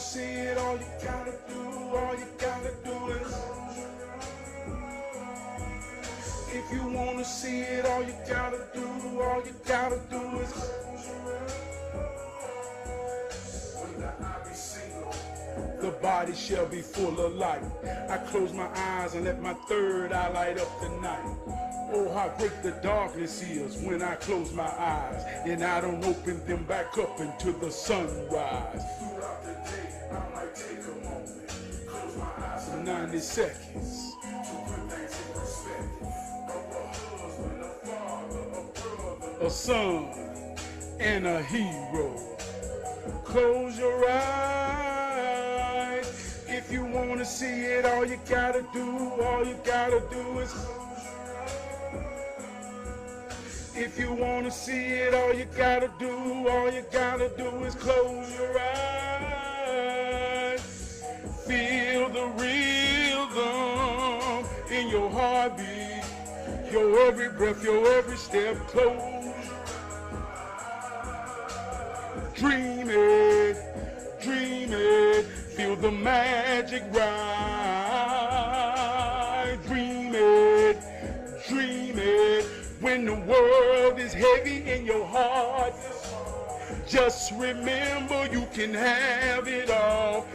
see it, all you gotta do is. If you wanna see it, all you gotta do is. The body shall be full of light. I close my eyes and let my third eye light up the night. Oh, how great the darkness is when I close my eyes and I don't open them back up into the sunrise. Throughout the day, I might take a moment, close my eyes for 90 seconds to put things in perspective. Of a husband, a father, a brother, a son, and a hero. Close your eyes. If you want to see it, all you gotta do is. If you want to see it, all you gotta do is close your eyes. Feel the rhythm in your heartbeat, your every breath, your every step. Close. Dream it, feel the magic ride. Dream it, when the world is heavy in your heart. Just remember you can have it all.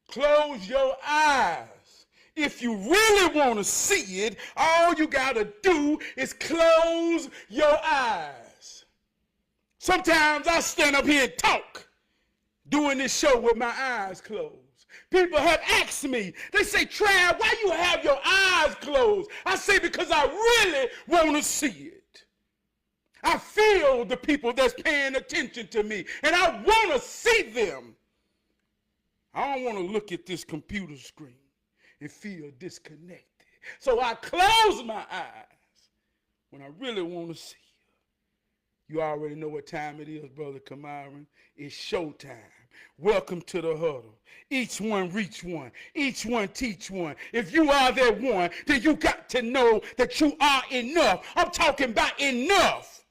Close your eyes. If you really want to see it, all you gotta do is close your eyes. Sometimes I stand up here and talk doing this show with my eyes closed. People have asked me, they say, Trav, why you have your eyes closed? I say, because I really want to see it. I feel the people that's paying attention to me, and I want to see them. I don't want to look at this computer screen and feel disconnected. So I close my eyes when I really want to see. You already know what time it is, Brother Kamaran. It's showtime. Welcome to the huddle. Each one reach one. Each one teach one. If you are that one, then you got to know that you are enough. I'm talking about enough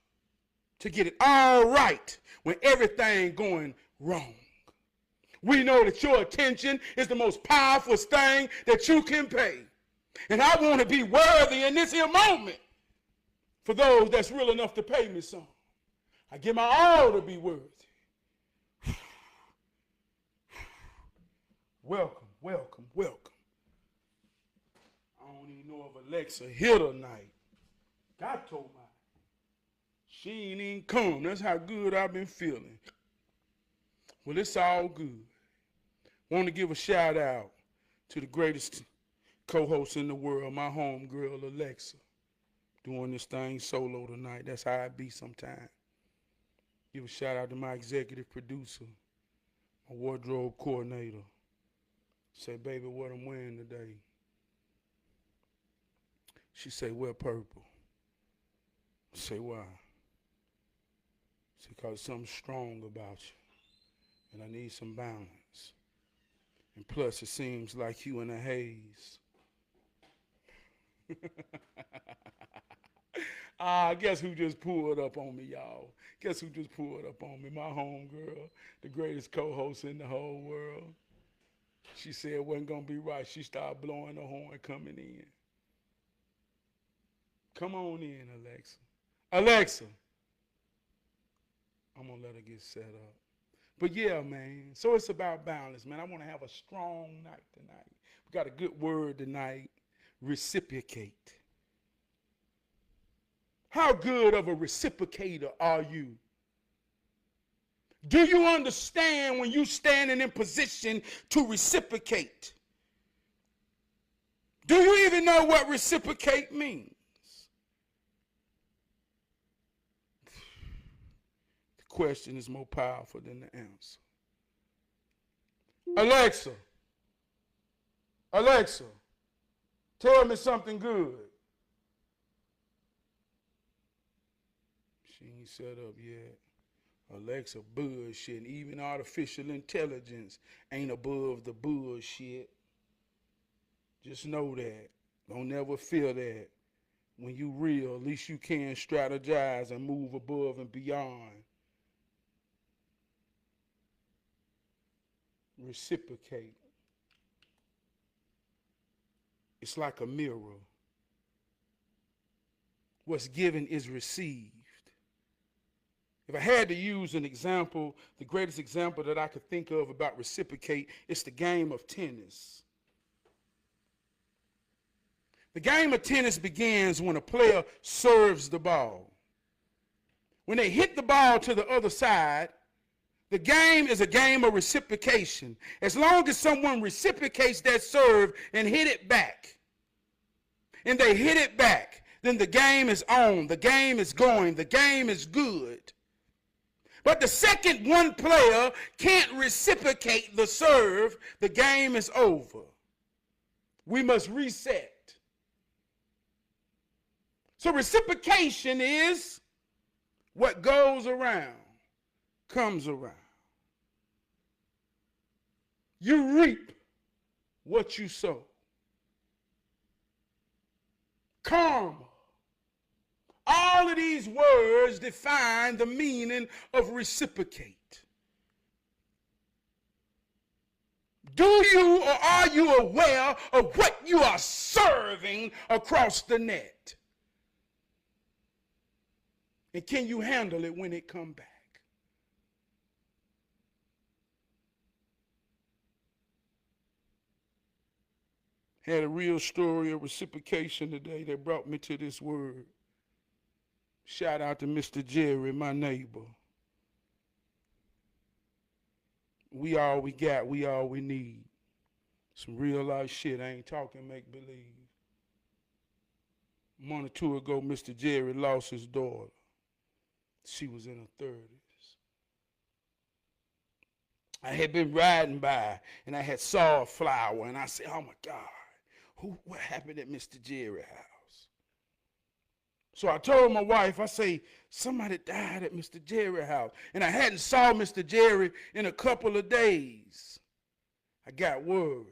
to get it all right when everything going wrong. We know that your attention is the most powerful thing that you can pay. And I want to be worthy in this here moment for those that's real enough to pay me some. I give my all to be worthy. Welcome, welcome, welcome. I don't even know if Alexa here tonight. God told me she ain't even come. That's how good I've been feeling. Well, it's all good. Want to give a shout out to the greatest co-host in the world, my homegirl Alexa, doing this thing solo tonight. That's how I be sometimes. Give a shout out to my executive producer, my wardrobe coordinator. Say, baby, what I'm wearing today? She say, wear purple. I say, why? Say, because something strong about you, and I need some balance. And plus, it seems like you in a haze. Guess who just pulled up on me, y'all? Guess who just pulled up on me? My homegirl, the greatest co-host in the whole world. She said it wasn't going to be right. She started blowing the horn coming in. Come on in, Alexa. Alexa. I'm going to let her get set up. But yeah, man, so it's about balance, man. I want to have a strong night tonight. We got a good word tonight, reciprocate. How good of a reciprocator are you? Do you understand when you standing in position to reciprocate? Do you even know what reciprocate means? The question is more powerful than the answer. Alexa, Alexa, tell me something good. She ain't set up yet. Alexa bullshit. Even artificial intelligence ain't above the bullshit. Just know that. Don't never feel that. When you real, at least you can strategize and move above and beyond. Reciprocate. It's like a mirror. What's given is received. If I had to use an example, the greatest example that I could think of about reciprocate, it's the game of tennis. The game of tennis begins when a player serves the ball. When they hit the ball to the other side, the game is a game of reciprocation. As long as someone reciprocates that serve and hit it back, and they hit it back, then the game is on, the game is going, the game is good. But the second one player can't reciprocate the serve, the game is over. We must reset. So reciprocation is what goes around, comes around. You reap what you sow. Karma. All of these words define the meaning of reciprocate. Do you or are you aware of what you are serving across the net? And can you handle it when it comes back? Had a real story of reciprocation today that brought me to this word. Shout out to Mr. Jerry, my neighbor. We all we got, we all we need. Some real life shit. I ain't talking make believe. A month or two ago, Mr. Jerry lost his daughter. She was in her 30s. I had been riding by and I had saw a flower and I said, oh my God, what happened at Mr. Jerry's house? So I told my wife, I say, somebody died at Mr. Jerry's house. And I hadn't saw Mr. Jerry in a couple of days. I got worried.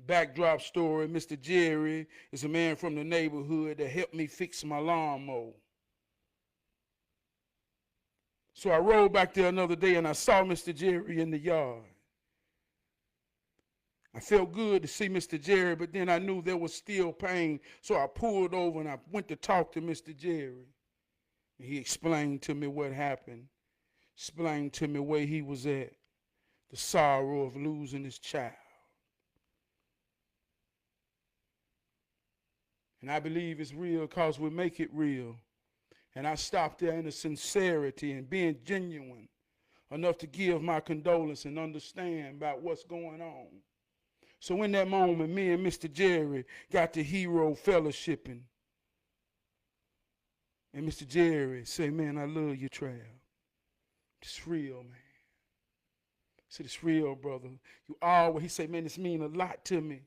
Backdrop story, Mr. Jerry is a man from the neighborhood that helped me fix my lawnmower. So I rode back there another day and I saw Mr. Jerry in the yard. I felt good to see Mr. Jerry, but then I knew there was still pain. So I pulled over and I went to talk to Mr. Jerry. And he explained to me what happened, explained to me where he was at, the sorrow of losing his child. And I believe it's real because we make it real. And I stopped there in the sincerity and being genuine enough to give my condolence and understand about what's going on. So in that moment, me and Mr. Jerry got to hero fellowshipping. And Mr. Jerry said, man, I love you, Trav. It's real, man. I said, it's real, brother. He said, man, this mean a lot to me.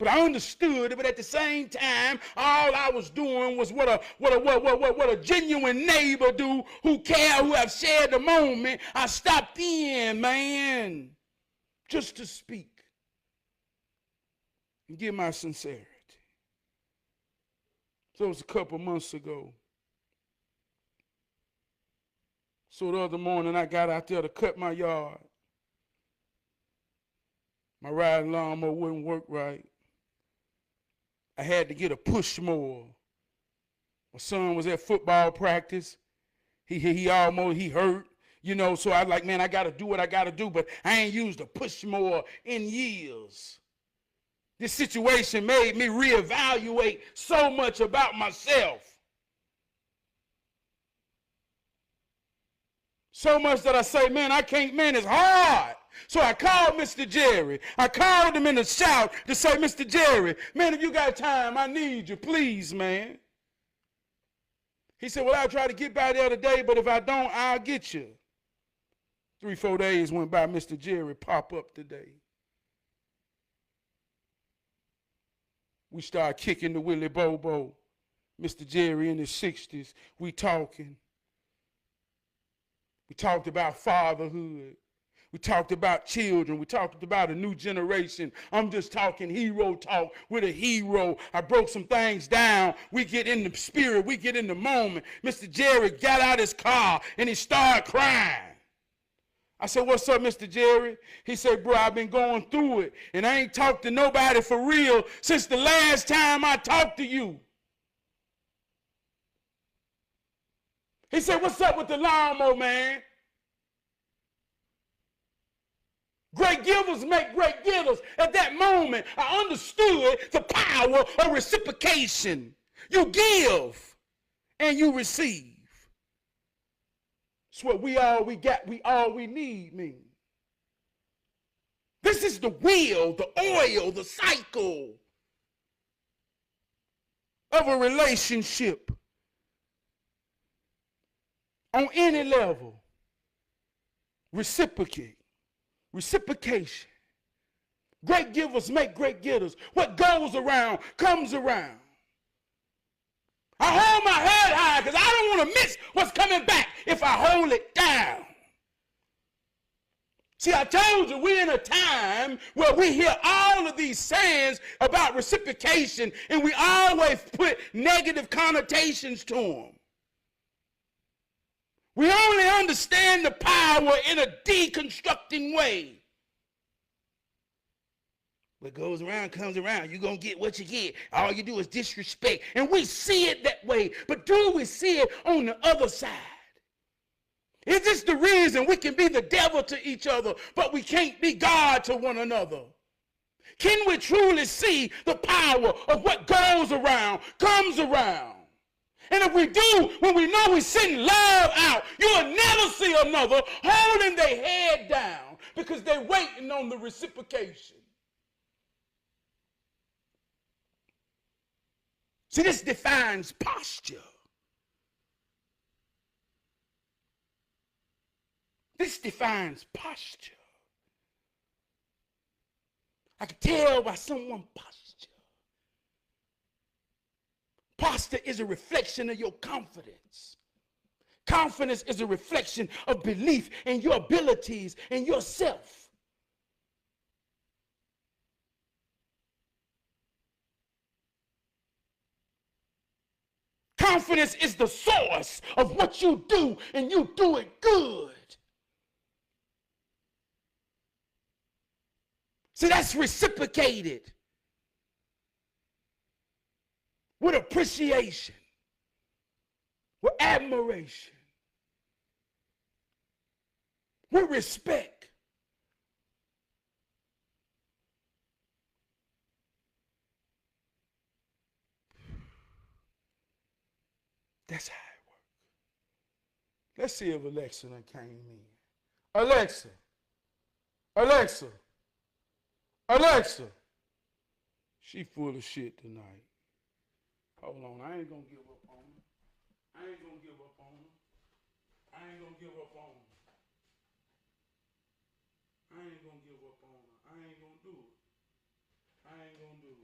But I understood it, but at the same time, all I was doing was what a genuine neighbor do who care, who have shared the moment. I stopped in, man, just to speak and give my sincerity. So it was a couple months ago. So the other morning I got out there to cut my yard. My riding lawnmower wouldn't work right. I had to get a push mower. My son was at football practice. He hurt, so I was like, man, I got to do what I got to do, but I ain't used a push mower in years. This situation made me reevaluate so much about myself. So much that I say, man, it's hard. So I called Mr. Jerry. I called him in a shout to say, Mr. Jerry, man, if you got time, I need you, please, man. He said, well, I'll try to get by the other day, but if I don't, I'll get you. 3-4 days went by, Mr. Jerry pop up today. We started kicking the Willie Bobo. Mr. Jerry in his 60s, we talking. We talked about fatherhood. We talked about children. We talked about a new generation. I'm just talking hero talk with a hero. I broke some things down. We get in the spirit. We get in the moment. Mr. Jerry got out his car and he started crying. I said, what's up, Mr. Jerry? He said, bro, I've been going through it, and I ain't talked to nobody for real since the last time I talked to you. He said, what's up with the lawnmower, man? Great givers make great givers. At that moment, I understood the power of reciprocation. You give and you receive. It's what we all we need mean. This is the wheel, the oil, the cycle of a relationship on any level. Reciprocate. Reciprocation. Great givers make great getters. What goes around comes around. I hold my head high because I don't want to miss what's coming back if I hold it down. See, I told you we're in a time where we hear all of these sayings about reciprocation, and we always put negative connotations to them. We only understand the power in a deconstructing way. What goes around comes around. You're going to get what you get. All you do is disrespect. And we see it that way. But do we see it on the other side? Is this the reason we can be the devil to each other, but we can't be God to one another? Can we truly see the power of what goes around comes around? And if we do, when we know we're sending love out, you'll never see another holding their head down because they're waiting on the reciprocation. See, this defines posture. This defines posture. I can tell by someone's posture. Posture is a reflection of your confidence. Confidence is a reflection of belief in your abilities and yourself. Confidence is the source of what you do, and you do it good. See, that's reciprocated with appreciation, with admiration, with respect. That's how it works. Let's see if Alexa done came in. Alexa, Alexa, Alexa. She full of shit tonight. Hold on, I ain't gonna give up on her. I ain't gonna give up on her. I ain't gonna give up on her. I ain't gonna give up on her. I ain't gonna do it. I ain't gonna do it.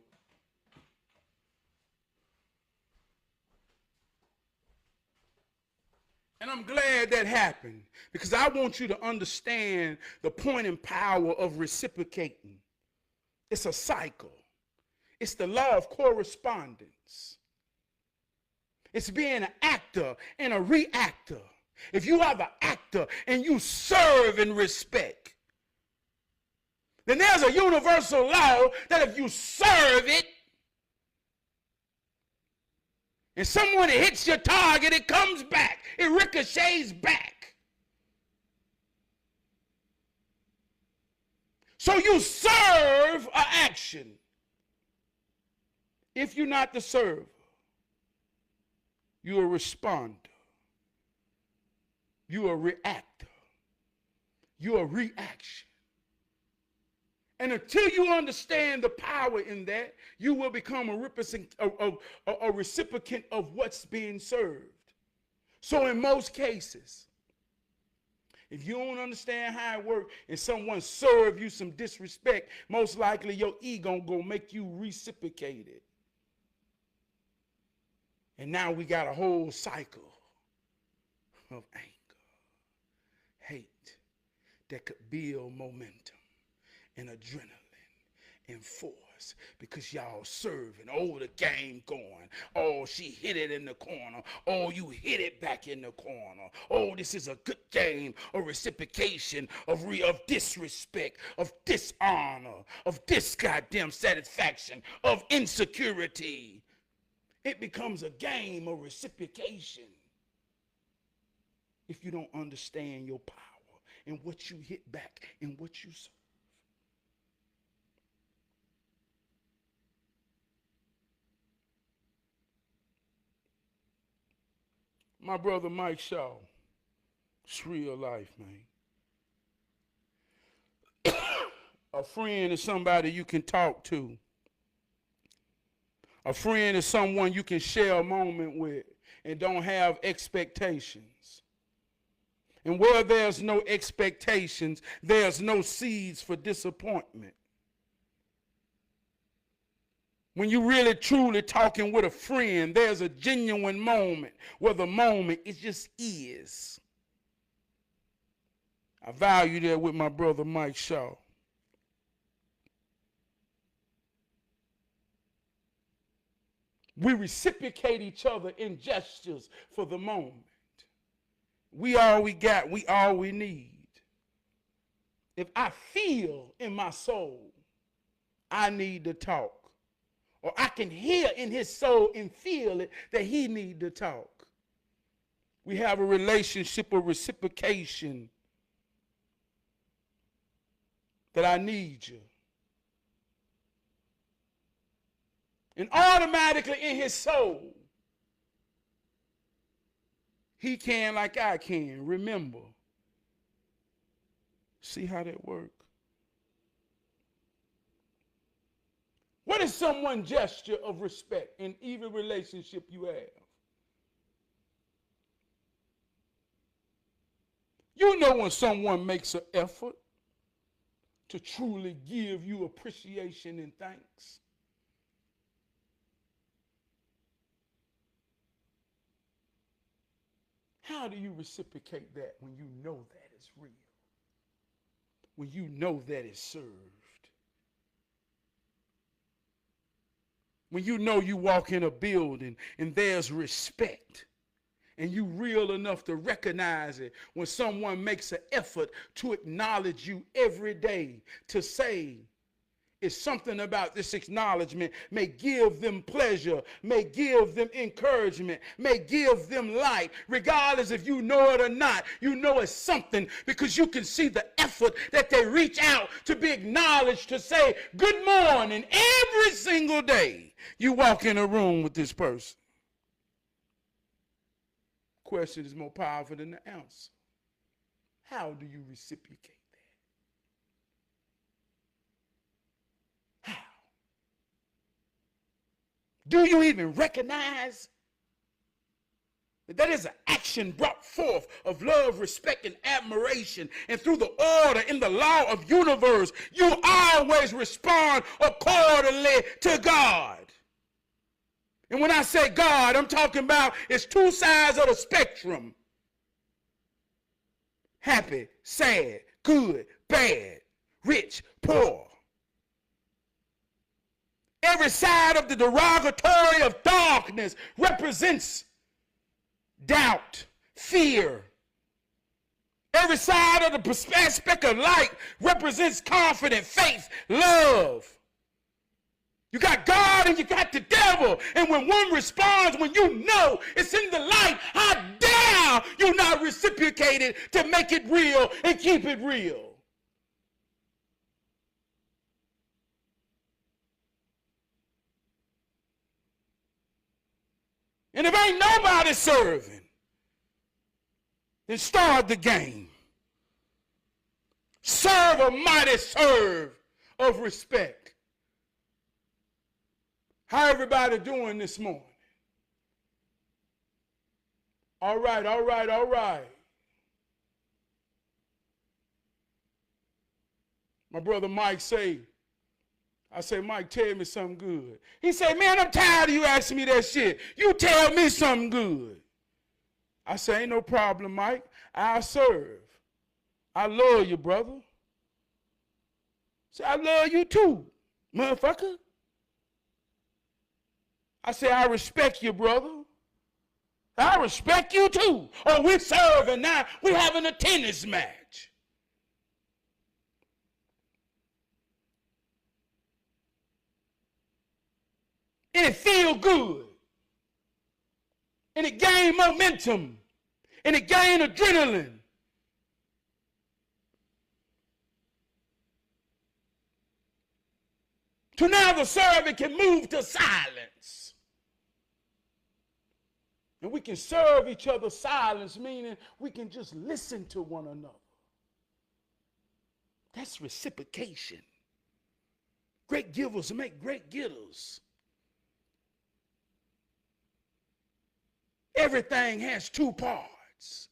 And I'm glad that happened because I want you to understand the point and power of reciprocating. It's a cycle. It's the law of correspondence. It's being an actor and a reactor. If you are the actor and you serve and respect, then there's a universal law that if you serve it, and someone hits your target, it comes back. It ricochets back. So you serve an action. If you're not the server, you're a responder. You're a reactor. You're a reaction. And until you understand the power in that, you will become a recipient of what's being served. So in most cases, if you don't understand how it works and someone serve you some disrespect, most likely your ego gonna make you reciprocate it. And now we got a whole cycle of anger, hate that could build momentum and adrenaline and force because y'all serving. Oh, the game going. Oh, she hit it in the corner. Oh, you hit it back in the corner. Oh, this is a good game of reciprocation, of disrespect, of dishonor, of goddamn satisfaction, of insecurity. It becomes a game of reciprocation if you don't understand your power and what you hit back and what you serve. My brother Mike Shaw, it's real life, man. A friend is somebody you can talk to. A friend is someone you can share a moment with and don't have expectations. And where there's no expectations, there's no seeds for disappointment. When you really truly talking with a friend, there's a genuine moment where the moment it just is. I value that with my brother Mike Shaw. We reciprocate each other in gestures for the moment. We all we got, we all we need. If I feel in my soul, I need to talk. Or I can hear in his soul and feel it that he need to talk. We have a relationship of reciprocation that I need you. And automatically in his soul, he can like I can. Remember. See how that works? What is someone's gesture of respect in either relationship you have? You know when someone makes an effort to truly give you appreciation and thanks. How do you reciprocate that when you know that it's real? When you know that it's served? When you know you walk in a building and there's respect and you real enough to recognize it when someone makes an effort to acknowledge you every day, to say it's something about this acknowledgement may give them pleasure, may give them encouragement, may give them light, regardless if you know it or not. You know it's something because you can see the effort that they reach out to be acknowledged, to say good morning every single day you walk in a room with this person. Question is more powerful than the answer. How do you reciprocate? Do you even recognize that that is an action brought forth of love, respect, and admiration? And through the order in the law of universe, you always respond accordingly to God. And when I say God, I'm talking about it's two sides of the spectrum. Happy, sad, good, bad, rich, poor. Every side of the derogatory of darkness represents doubt, fear. Every side of the aspect of light represents confidence, faith, love. You got God and you got the devil. And when one responds, when you know it's in the light, how dare you not reciprocate it to make it real and keep it real? And if ain't nobody serving, then start the game. Serve a mighty serve of respect. How everybody doing this morning? All right, all right, all right. My brother Mike I say, Mike, tell me something good. He said, man, I'm tired of you asking me that shit. You tell me something good. I say, ain't no problem, Mike. I'll serve. I love you, brother. Say, I love you too, motherfucker. I say, I respect you, brother. I respect you too. Oh, we're serving now. We're having a tennis match. And it feel good. And it gain momentum. And it gain adrenaline. So now the servant can move to silence. And we can serve each other silence, meaning we can just listen to one another. That's reciprocation. Great givers make great getters. Everything has two parts.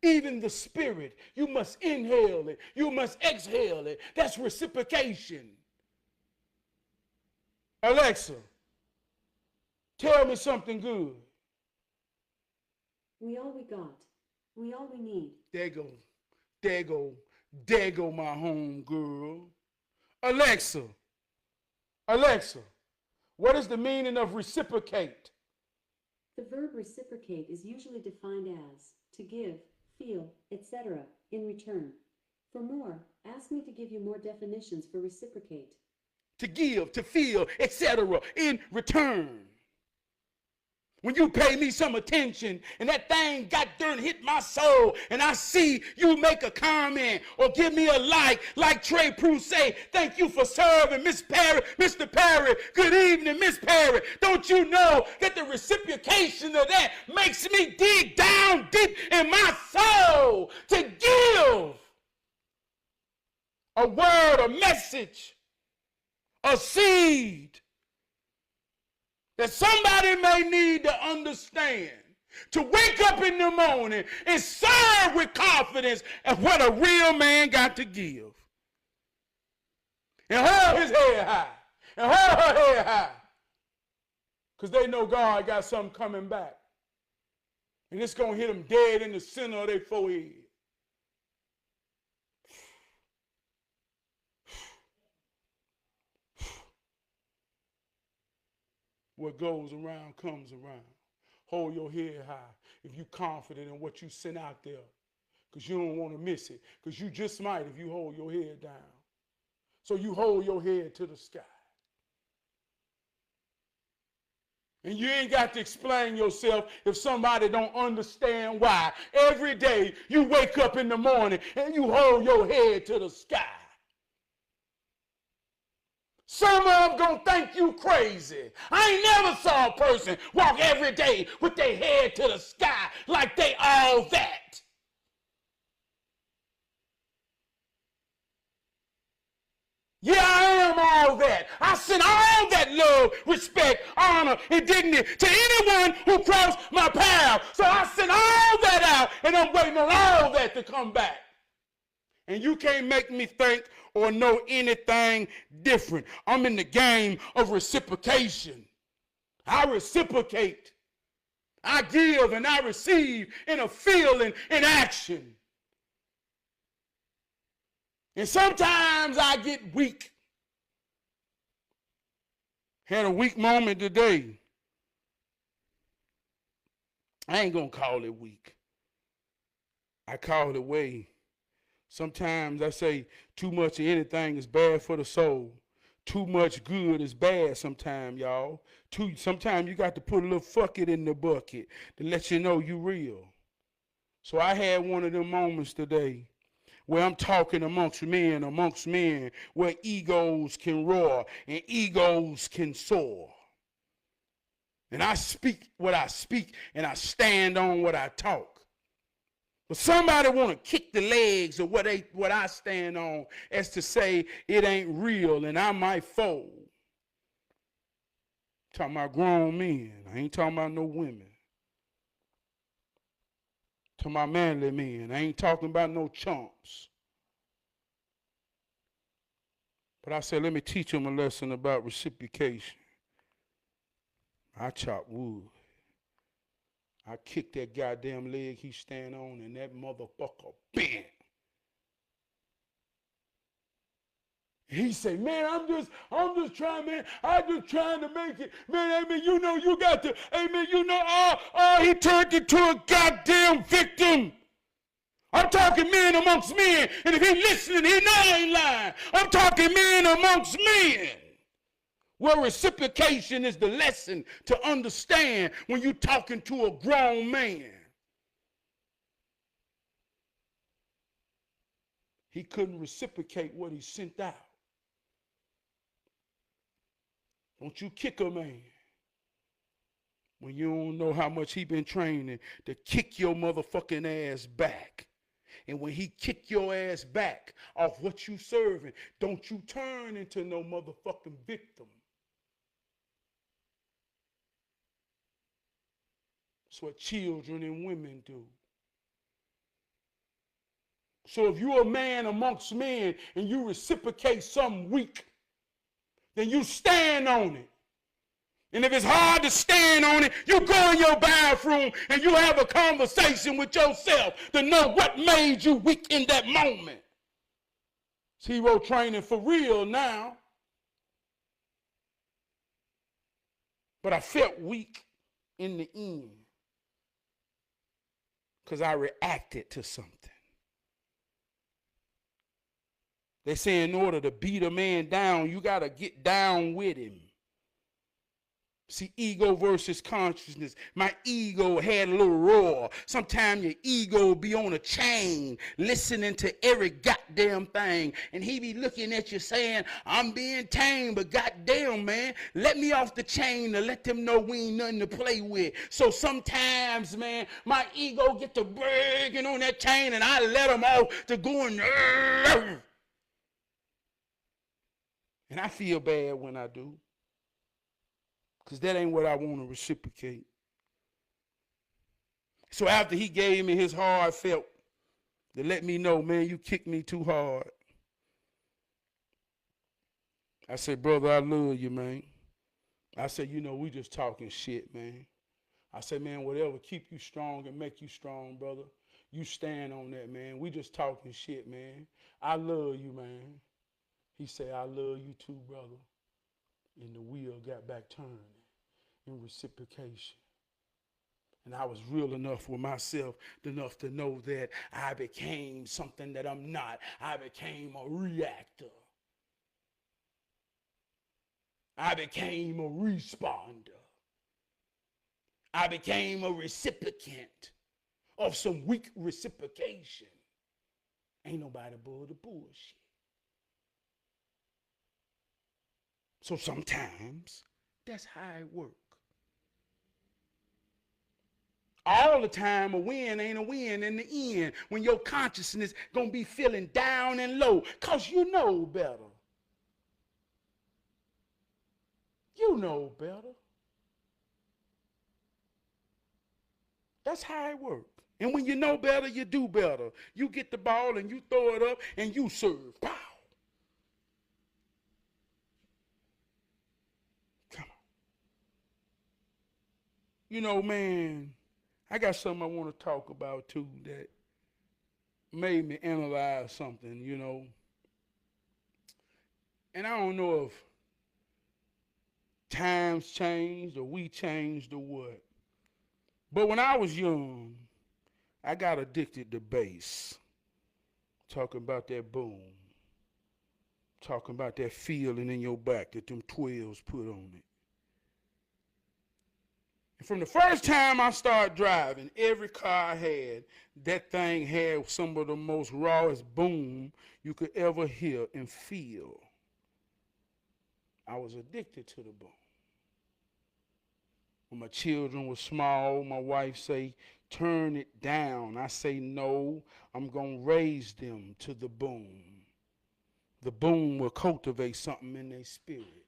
Even the spirit, you must inhale it, you must exhale it. That's reciprocation. Alexa, tell me something good. We all we got. We all we need. There go. There go. There go my home girl. Alexa, Alexa, what is the meaning of reciprocate? The verb reciprocate is usually defined as to give, feel, etc. in return. For more, ask me to give you more definitions for reciprocate. To give, to feel, etc. in return. When you pay me some attention and that thing got there and hit my soul and I see you make a comment or give me a like Trey Prue say, thank you for serving Miss Perry, Mr. Perry, good evening, Miss Perry. Don't you know that the reciprocation of that makes me dig down deep in my soul to give a word, a message, a seed that somebody may need to understand, to wake up in the morning and serve with confidence at what a real man got to give. And hold his head high, and hold her head high, because they know God got something coming back. And it's going to hit them dead in the center of their forehead. What goes around comes around. Hold your head high if you're confident in what you send out there, because you don't want to miss it, because you just might if you hold your head down. So you hold your head to the sky. And you ain't got to explain yourself if somebody don't understand why. Every day you wake up in the morning and you hold your head to the sky. Some of them gonna think you crazy. I ain't never saw a person walk every day with their head to the sky like they all that. Yeah, I am all that. I send all that love, respect, honor, and dignity to anyone who crossed my path. So I send all that out, and I'm waiting on all that to come back. And you can't make me think or know anything different. I'm in the game of reciprocation. I reciprocate. I give and I receive in a feeling, in action. And sometimes I get weak. Had a weak moment today. I ain't gonna call it weak. I call it way. Sometimes I say too much of anything is bad for the soul. Too much good is bad sometimes, y'all. Sometimes you got to put a little fuck it in the bucket to let you know you real. So I had one of them moments today where I'm talking amongst men, where egos can roar and egos can soar. And I speak what I speak and I stand on what I talk. But somebody want to kick the legs of what I stand on as to say it ain't real and I might fold. Talking about grown men. I ain't talking about no women. Talking about manly men. I ain't talking about no chumps. But I said, let me teach them a lesson about reciprocation. I chop wood. I kicked that goddamn leg he stand on and that motherfucker bent. He say, man, I'm just trying, man. I'm just trying to make it. Man, I mean, you know, you got to, hey, man, you know, he turned into a goddamn victim. I'm talking men amongst men, and if he listening, he know I ain't lying. I'm talking men amongst men. Where reciprocation is the lesson to understand when you're talking to a grown man. He couldn't reciprocate what he sent out. Don't you kick a man when you don't know how much he been training to kick your motherfucking ass back. And when he kick your ass back off what you serving, don't you turn into no motherfucking victim. That's what children and women do. So if you're a man amongst men and you reciprocate something weak, then you stand on it. And if it's hard to stand on it, you go in your bathroom and you have a conversation with yourself to know what made you weak in that moment. It's hero training for real now. But I felt weak in the end because I reacted to something. They say in order to beat a man down, you got to get down with him. See, ego versus consciousness. My ego had a little roar. Sometimes your ego be on a chain, listening to every goddamn thing. And he be looking at you saying, I'm being tamed, but goddamn, man, let me off the chain to let them know we ain't nothing to play with. So sometimes, man, my ego get to breaking on that chain, and I let them off to going, and I feel bad when I do. Because that ain't what I want to reciprocate. So after he gave me his heartfelt to let me know, man, you kicked me too hard. I said, brother, I love you, man. I said, you know, we just talking shit, man. I said, man, whatever keep you strong and make you strong, brother. You stand on that, man. We just talking shit, man. I love you, man. He said, I love you too, brother. And the wheel got back turning in reciprocation. And I was real enough with myself enough to know that I became something that I'm not. I became a reactor. I became a responder. I became a recipient of some weak reciprocation. Ain't nobody above the bullshit. So sometimes that's how it works. All the time a win ain't a win in the end when your consciousness gonna be feeling down and low because you know better. You know better. That's how it works. And when you know better, you do better. You get the ball and you throw it up and you serve. Pow. Come on. You know, man, I got something I want to talk about too that made me analyze something, you know. And I don't know if times changed or we changed or what. But when I was young, I got addicted to bass. Talking about that boom. Talking about that feeling in your back that them 12s put on it. And from the first time I started driving, every car I had, that thing had some of the most rawest boom you could ever hear and feel. I was addicted to the boom. When my children were small, my wife say, turn it down. I say, no, I'm going to raise them to the boom. The boom will cultivate something in their spirit.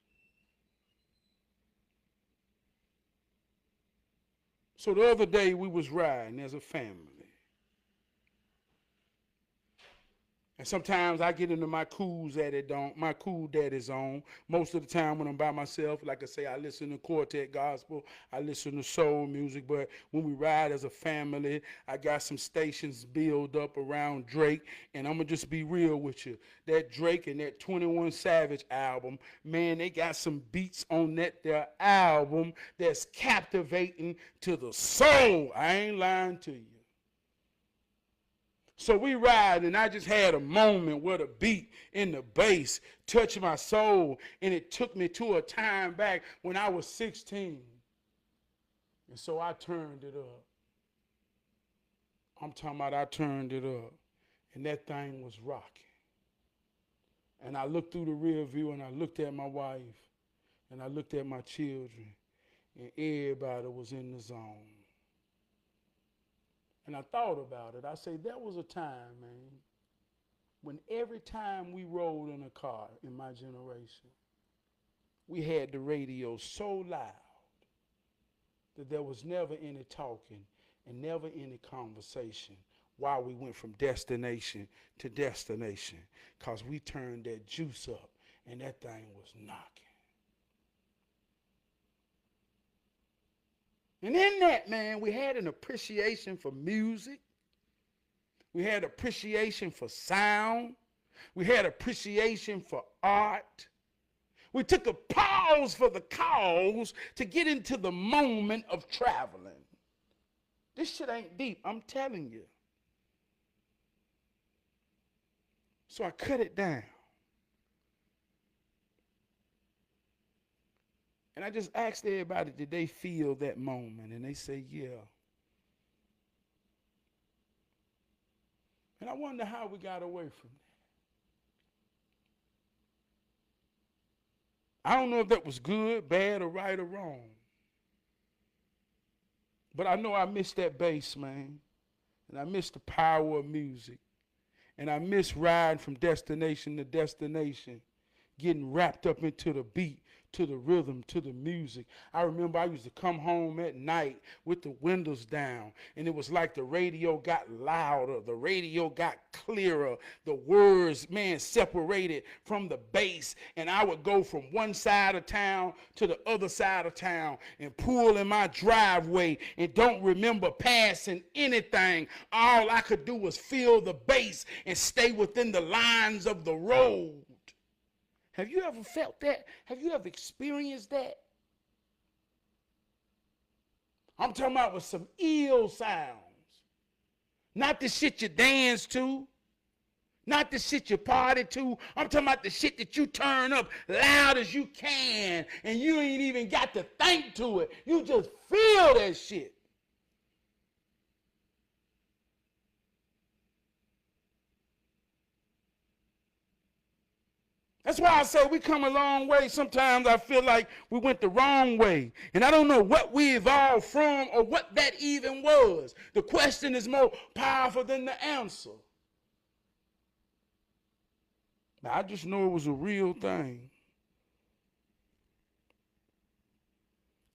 So the other day we was riding as a family. And sometimes I get into my my cool daddy zone. Most of the time when I'm by myself, like I say, I listen to quartet gospel, I listen to soul music. But when we ride as a family, I got some stations built up around Drake. And I'm gonna just be real with you. That Drake and that 21 Savage album, man, they got some beats on their album that's captivating to the soul. I ain't lying to you. So we ride, and I just had a moment where the beat and the bass touched my soul, and it took me to a time back when I was 16. And so I turned it up. I'm talking about I turned it up, and that thing was rocking. And I looked through the rear view, and I looked at my wife, and I looked at my children, and everybody was in the zone. And I thought about it. I said, there was a time, man, when every time we rode in a car in my generation, we had the radio so loud that there was never any talking and never any conversation while we went from destination to destination, because we turned that juice up and that thing was knocking. And in that, man, we had an appreciation for music. We had appreciation for sound. We had appreciation for art. We took a pause for the cause to get into the moment of traveling. This shit ain't deep, I'm telling you. So I cut it down. And I just asked everybody, did they feel that moment? And they say, yeah. And I wonder how we got away from that. I don't know if that was good, bad, or right, or wrong. But I know I missed that bass, man. And I missed the power of music. And I miss riding from destination to destination, getting wrapped up into the beat, to the rhythm, to the music. I remember I used to come home at night with the windows down, and it was like the radio got louder, the radio got clearer, the words, man, separated from the bass, and I would go from one side of town to the other side of town and pull in my driveway and don't remember passing anything. All I could do was feel the bass and stay within the lines of the road. Have you ever felt that? Have you ever experienced that? I'm talking about with some ill sounds. Not the shit you dance to. Not the shit you party to. I'm talking about the shit that you turn up loud as you can and you ain't even got to think to it. You just feel that shit. That's why I say we come a long way. Sometimes I feel like we went the wrong way. And I don't know what we evolved from or what that even was. The question is more powerful than the answer. Now, I just know it was a real thing.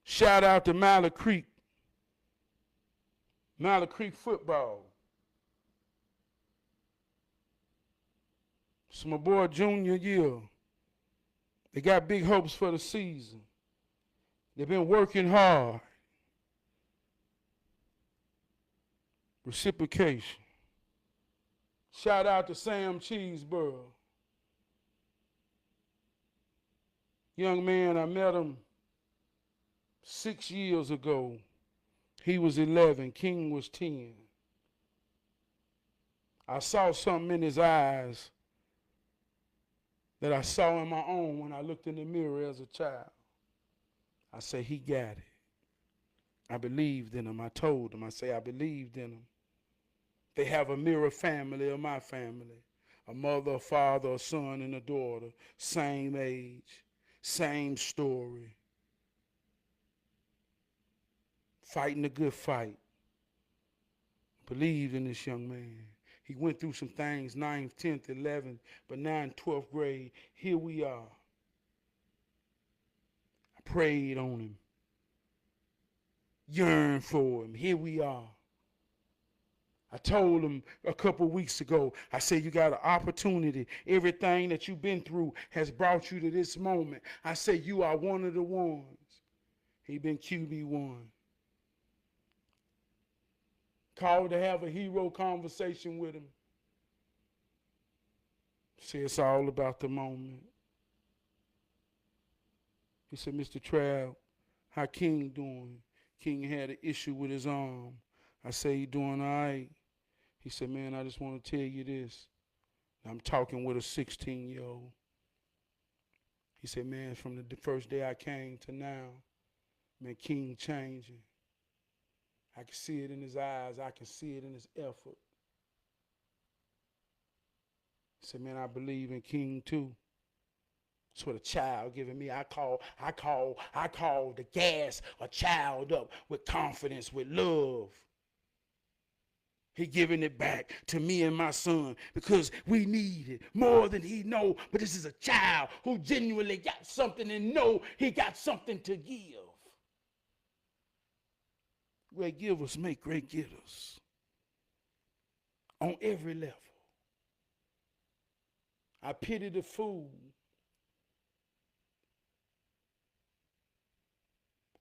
Shout out to Miller Creek. Miller Creek football. It's my boy junior year. They got big hopes for the season. They've been working hard. Reciprocation. Shout out to Sam Cheeseborough. Young man, I met him 6 years ago. He was 11, King was 10. I saw something in his eyes that I saw in my own when I looked in the mirror as a child. I say, he got it. I believed in him. I told him, I say, I believed in him. They have a mirror family of my family. A mother, a father, a son, and a daughter. Same age, same story. Fighting a good fight. Believed in this young man. He went through some things, 9th, 10th, 11th, but now in 12th grade, here we are. I prayed on him. Yearned for him. Here we are. I told him a couple weeks ago, I said, you got an opportunity. Everything that you've been through has brought you to this moment. I said, you are one of the ones. He been QB1. Called to have a hero conversation with him. Said it's all about the moment. He said, Mr. Trav, how King doing? King had an issue with his arm. I said, he doing all right. He said, man, I just want to tell you this. I'm talking with a 16-year-old. He said, man, from the first day I came to now, man, King changing. I can see it in his eyes. I can see it in his effort. He said, man, I believe in King too. That's what a child giving me. I call the gas a child up with confidence, with love. He giving it back to me and my son because we need it more than he know. But this is a child who genuinely got something and know he got something to give. Great givers make great getters on every level. I pity the fool.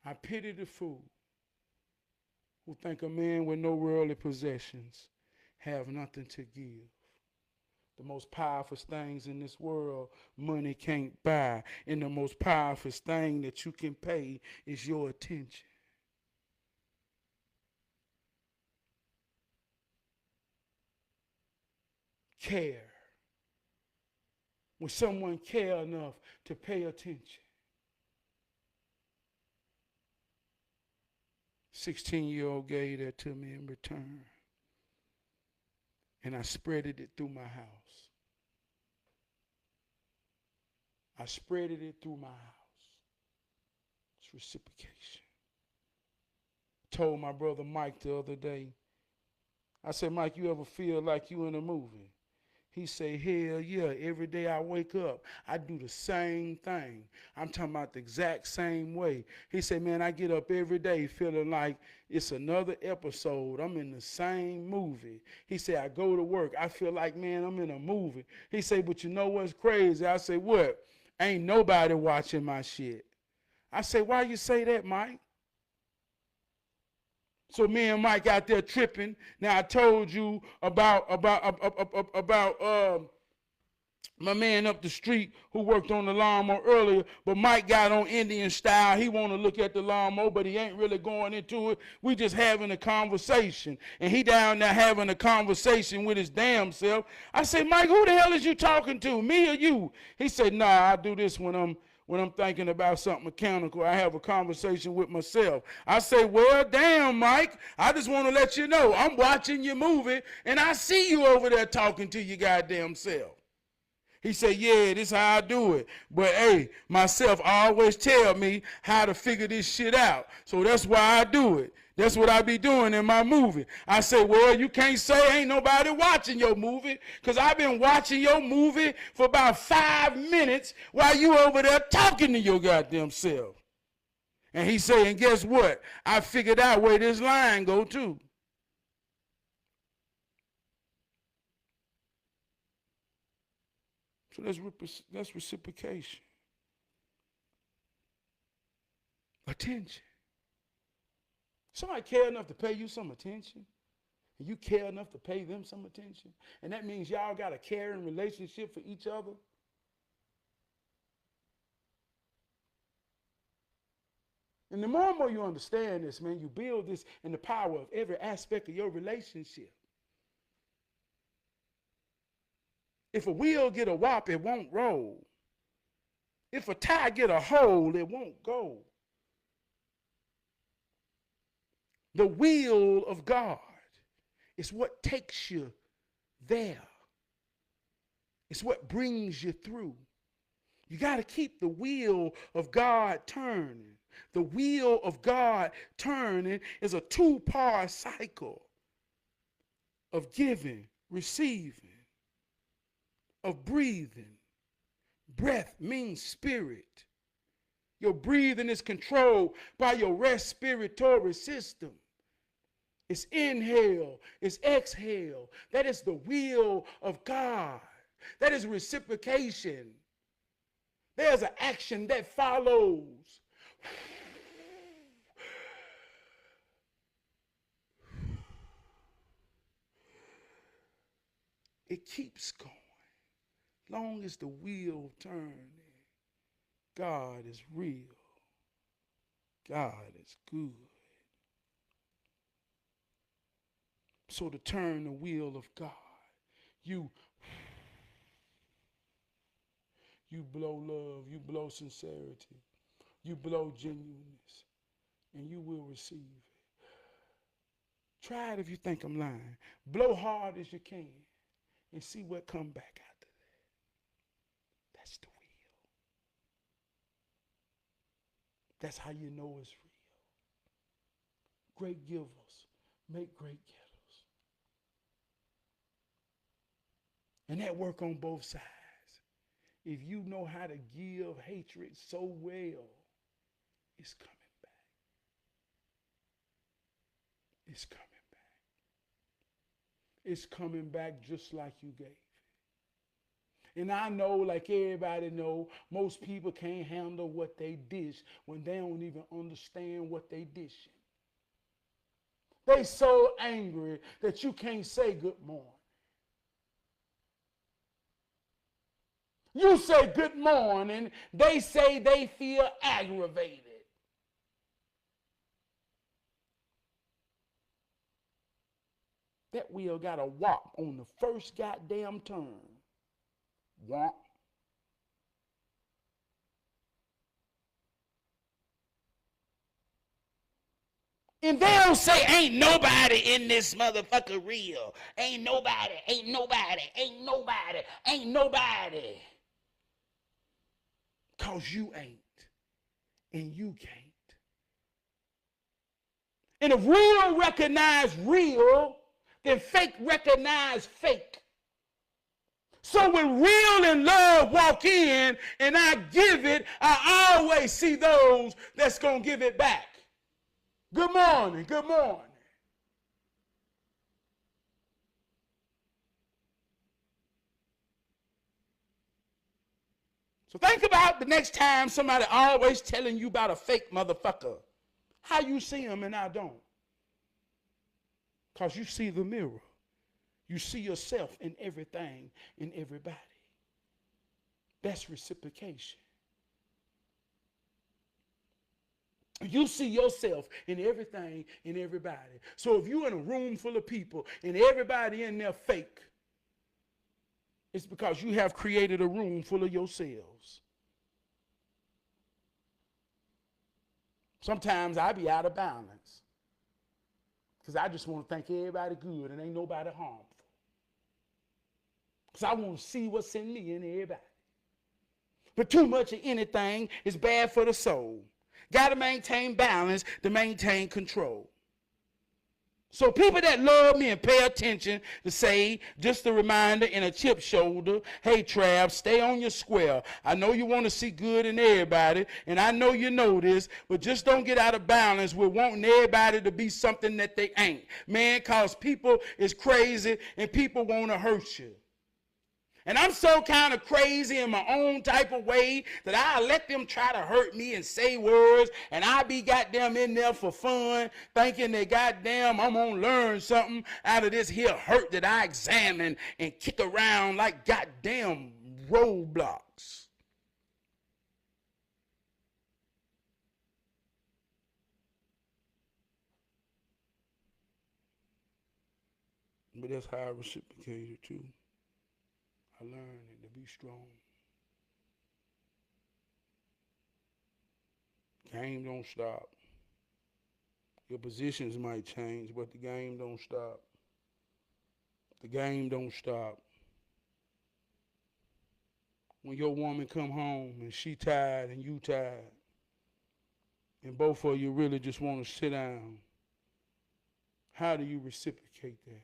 I pity the fool who think a man with no worldly possessions have nothing to give. The most powerful things in this world, money can't buy. And the most powerful thing that you can pay is your attention. Care. When someone care enough to pay attention. 16-year-old gave that to me in return. And I spreaded it through my house. I spreaded it through my house. It's reciprocation. Told my brother Mike the other day, I said, Mike, you ever feel like you in a movie? He said, hell yeah, every day I wake up, I do the same thing. I'm talking about the exact same way. He said, man, I get up every day feeling like it's another episode. I'm in the same movie. He said, I go to work, I feel like, man, I'm in a movie. He said, but you know what's crazy? I said, what? Ain't nobody watching my shit. I said, why you say that, Mike? So me and Mike out there tripping. Now I told you about my man up the street who worked on the lawnmower earlier, but Mike got on Indian style. He want to look at the lawnmower, but he ain't really going into it. We just having a conversation, and he down there having a conversation with his damn self. I say, Mike, who the hell is you talking to, me or you? He said, nah, I do this when I'm thinking about something mechanical. I have a conversation with myself. I say, well, damn, Mike, I just want to let you know, I'm watching your movie, and I see you over there talking to your goddamn self. He said, yeah, this is how I do it. But, hey, myself always tell me how to figure this shit out. So that's why I do it. That's what I be doing in my movie. I say, well, you can't say ain't nobody watching your movie, because I've been watching your movie for about 5 minutes while you over there talking to your goddamn self. And he said, and guess what? I figured out where this line go to. So that's reciprocation. Attention. Somebody care enough to pay you some attention, and you care enough to pay them some attention, and that means y'all got a caring relationship for each other. And the more and more you understand this, man, you build this in the power of every aspect of your relationship. If a wheel get a whop, it won't roll. If a tie get a hole, it won't go. The will of God is what takes you there. It's what brings you through. You got to keep the wheel of God turning. The wheel of God turning is a two-part cycle of giving, receiving, of breathing. Breath means spirit. Your breathing is controlled by your respiratory system. It's inhale. It's exhale. That is the will of God. That is reciprocation. There's an action that follows. It keeps going. Long as the wheel turns. God is real. God is good. So to turn the wheel of God, you blow love, you blow sincerity, you blow genuineness, and you will receive it. Try it if you think I'm lying. Blow hard as you can and see what comes back after that. That's the wheel. That's how you know it's real. Great givers make great getters. And that work on both sides. If you know how to give hatred so well, it's coming back. It's coming back. It's coming back just like you gave it. And I know, like everybody know, most people can't handle what they dish when they don't even understand what they dishing. They so angry that you can't say good morning. You say good morning, they say they feel aggravated. That wheel got a whop on the first goddamn turn. Whop. And they'll say, ain't nobody in this motherfucker real. Ain't nobody, ain't nobody, ain't nobody, ain't nobody. Because you ain't. And you can't. And if real recognize real, then fake recognize fake. So when real and love walk in and I give it, I always see those that's going to give it back. Good morning, good morning. So think about the next time somebody always telling you about a fake motherfucker. How you see them and I don't. Because you see the mirror. You see yourself in everything, in everybody. That's reciprocation. You see yourself in everything, in everybody. So if you're in a room full of people and everybody in there fake, it's because you have created a room full of yourselves. Sometimes I be out of balance because I just want to think everybody good and ain't nobody harmful. Because I want to see what's in me and everybody. But too much of anything is bad for the soul. Got to maintain balance to maintain control. So people that love me and pay attention to say, just a reminder in a chip shoulder, hey Trav, stay on your square. I know you want to see good in everybody, and I know you know this, but just don't get out of balance with wanting everybody to be something that they ain't. Man, cause people is crazy and people want to hurt you. And I'm so kind of crazy in my own type of way that I let them try to hurt me and say words, and I be goddamn in there for fun, thinking that goddamn I'm gonna learn something out of this here hurt that I examine and kick around like goddamn roadblocks. But that's how I reciprocated too. I learned to be strong. Game don't stop. Your positions might change, but the game don't stop. The game don't stop. When your woman come home and she tired and you tired, and both of you really just want to sit down, how do you reciprocate that?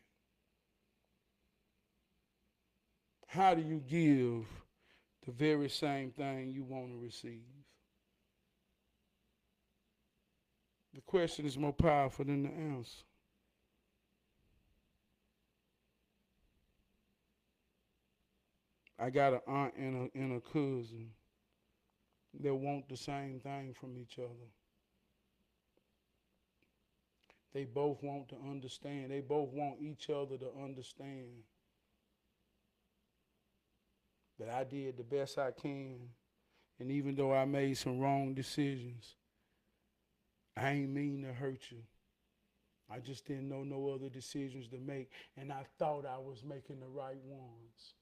How do you give the very same thing you want to receive? The question is more powerful than the answer. I got an aunt and a cousin that want the same thing from each other. They both want to understand. They both want each other to understand that I did the best I can. And even though I made some wrong decisions, I ain't mean to hurt you. I just didn't know no other decisions to make. And I thought I was making the right ones.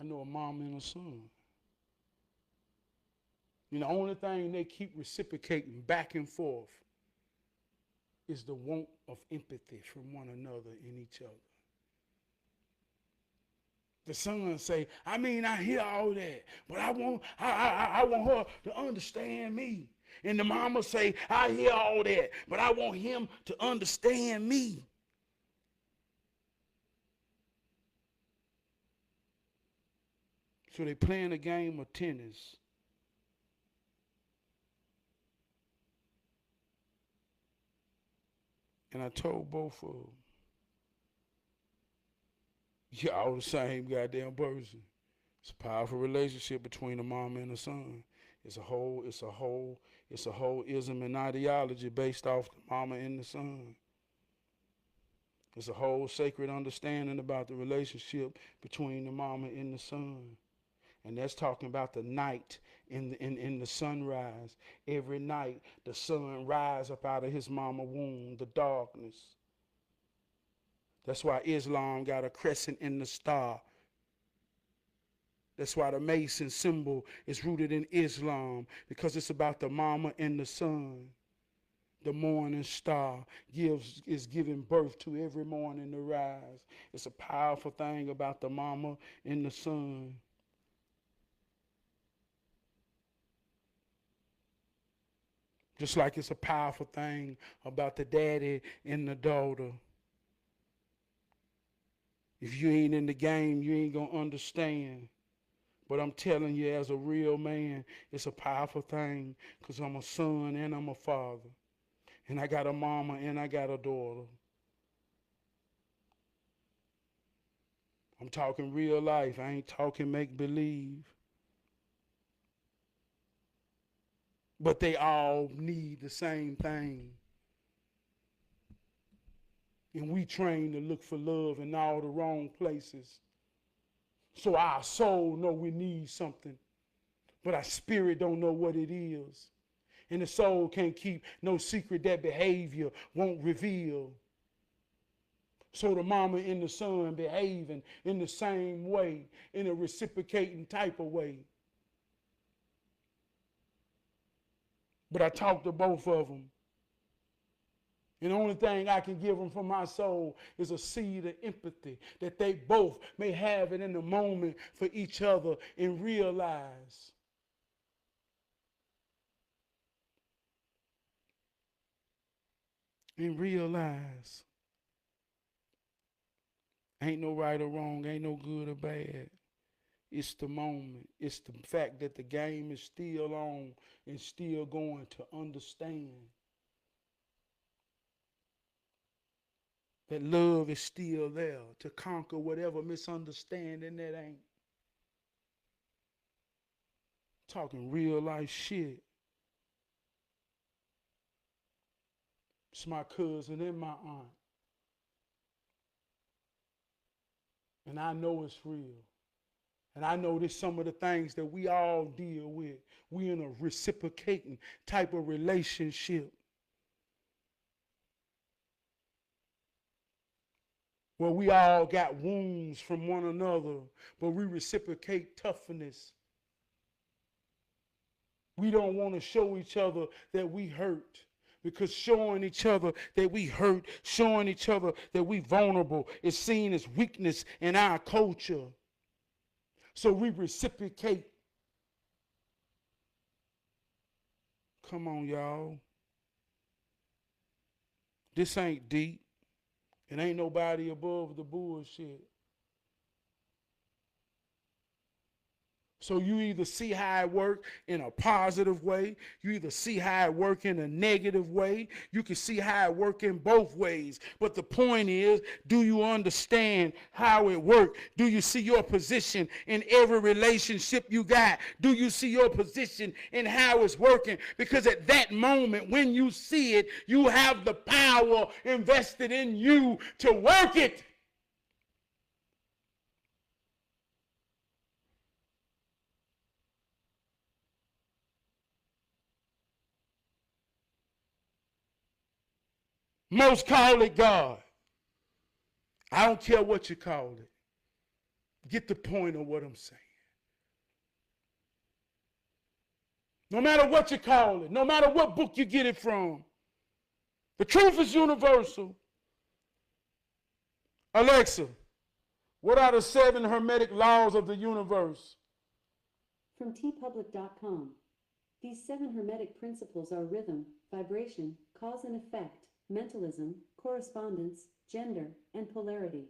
I know a mom and a son. And the only thing they keep reciprocating back and forth is the want of empathy from one another in each other. The son say, I mean, I hear all that, but I want her to understand me. And the mama say, I hear all that, but I want him to understand me. So they playing a game of tennis. And I told both of them, y'all the same goddamn person. It's a powerful relationship between a mama and a son. It's a whole ism and ideology based off the mama and the son. It's a whole sacred understanding about the relationship between the mama and the son. And that's talking about the night in the sunrise. Every night the sun rise up out of his mama womb, the darkness. That's why Islam got a crescent in the star. That's why the Mason symbol is rooted in Islam, because it's about the mama and the son. The morning star is giving birth to every morning to rise. It's a powerful thing about the mama and the son. Just like it's a powerful thing about the daddy and the daughter. If you ain't in the game, you ain't gonna understand. But I'm telling you, as a real man, it's a powerful thing, because I'm a son and I'm a father. And I got a mama and I got a daughter. I'm talking real life. I ain't talking make believe. But they all need the same thing. And we train to look for love in all the wrong places. So our soul know we need something, but our spirit don't know what it is. And the soul can't keep no secret that behavior won't reveal. So the mama and the son behaving in the same way, in a reciprocating type of way. But I talked to both of them. And the only thing I can give them from my soul is a seed of empathy, that they both may have it in the moment for each other and realize ain't no right or wrong, ain't no good or bad. It's the moment. It's the fact that the game is still on and still going to understand that love is still there to conquer whatever misunderstanding that ain't. Talking real life shit. It's my cousin and my aunt. And I know it's real. And I know there's some of the things that we all deal with. We in a reciprocating type of relationship where we all got wounds from one another, but we reciprocate toughness. We don't want to show each other that we hurt, because showing each other that we hurt, showing each other that we vulnerable is seen as weakness in our culture. So we reciprocate. Come on, y'all. This ain't deep. It ain't nobody above the bullshit. So you either see how it works in a positive way, you either see how it works in a negative way, you can see how it works in both ways. But the point is, do you understand how it works? Do you see your position in every relationship you got? Do you see your position in how it's working? Because at that moment, when you see it, you have the power invested in you to work it. Most call it God. I don't care what you call it. Get the point of what I'm saying. No matter what you call it, no matter what book you get it from, the truth is universal. Alexa, what are the 7 hermetic laws of the universe? From tpublic.com. These 7 hermetic principles are rhythm, vibration, cause and effect, mentalism, correspondence, gender, and polarity.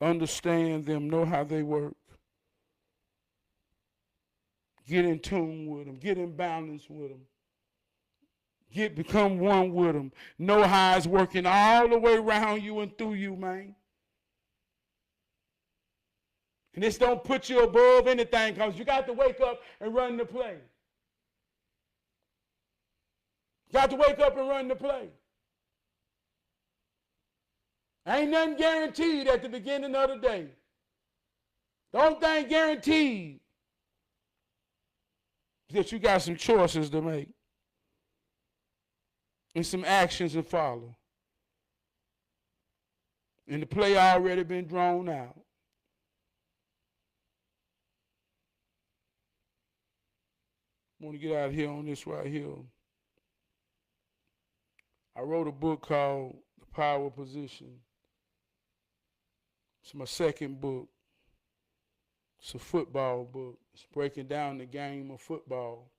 Understand them, know how they work. Get in tune with them, get in balance with them. Become one with them. Know how it's working all the way around you and through you, man. And this don't put you above anything, because you got to wake up and run the play. You got to wake up and run the play. Ain't nothing guaranteed at the beginning of the day. The only thing guaranteed is that you got some choices to make and some actions to follow. And the play already been drawn out. I want to get out here on this right here. I wrote a book called The Power Position. It's my second book. It's a football book. It's breaking down the game of football.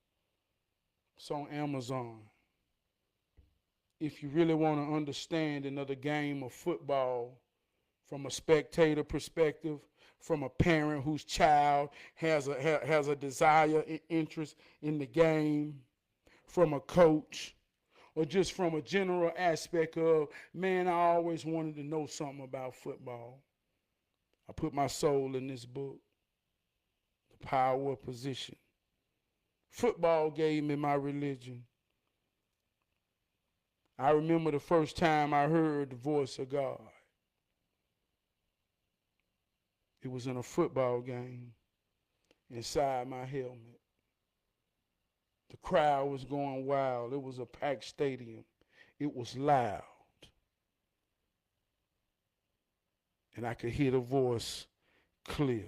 It's on Amazon. If you really want to understand another game of football from a spectator perspective, from a parent whose child has a desire and interest in the game, from a coach, or just from a general aspect of, man, I always wanted to know something about football. I put my soul in this book, The Power of Position. Football gave me my religion. I remember the first time I heard the voice of God. It was in a football game inside my helmet. The crowd was going wild. It was a packed stadium. It was loud. And I could hear the voice clear.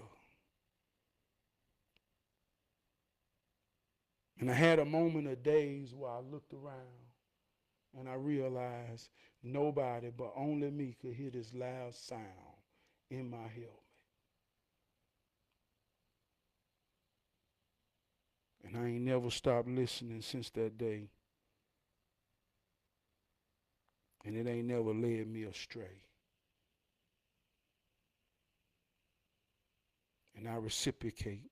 And I had a moment of daze where I looked around and I realized nobody but only me could hear this loud sound in my helmet. And I ain't never stopped listening since that day. And it ain't never led me astray. And I reciprocate.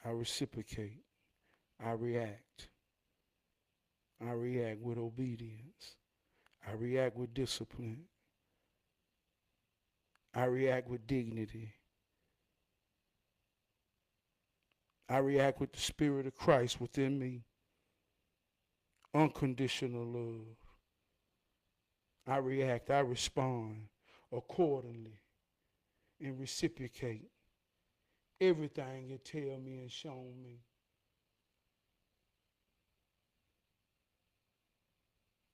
I reciprocate. I react. I react with obedience. I react with discipline. I react with dignity. I react with the Spirit of Christ within me. Unconditional love. I react, I respond accordingly and reciprocate everything it tell me and shown me.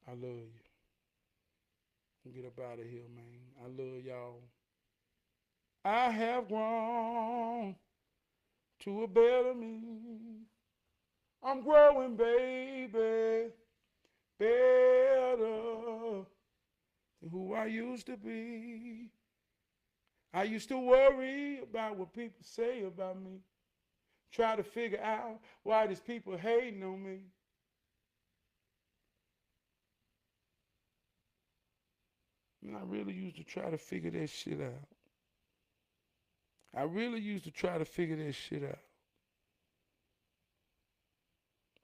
I love you. Get up out of here, man. I love y'all. I have grown to a better me. I'm growing, baby, better than who I used to be. I used to worry about what people say about me. Try to figure out why these people hating on me. And I really used to try to figure that shit out. I really used to try to figure this shit out.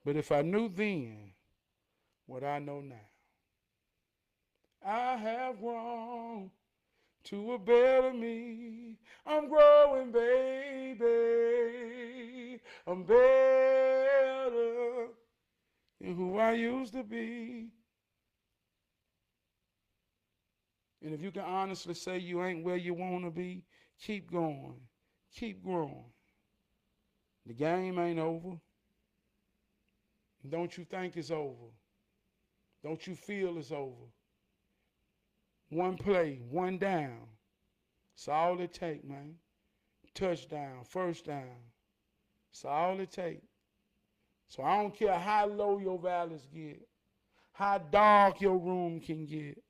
But if I knew then what I know now, I have grown to a better me. I'm growing, baby. I'm better than who I used to be. And if you can honestly say you ain't where you want to be, keep going. Keep growing. The game ain't over. Don't you think it's over? Don't you feel it's over? One play, one down. That's all it take, man. Touchdown, first down. That's all it take. So I don't care how low your valleys get, how dark your room can get.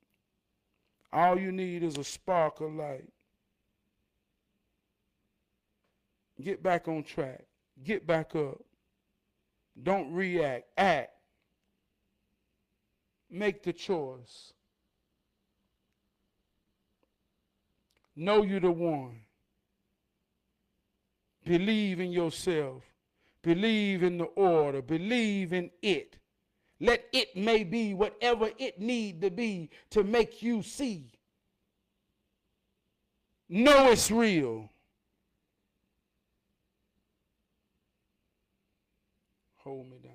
All you need is a spark of light. Get back on track. Get back up. Don't react. Act. Make the choice. Know you're the one. Believe in yourself. Believe in the order. Believe in it. Let it may be whatever it need to be to make you see. Know it's real. Hold me down.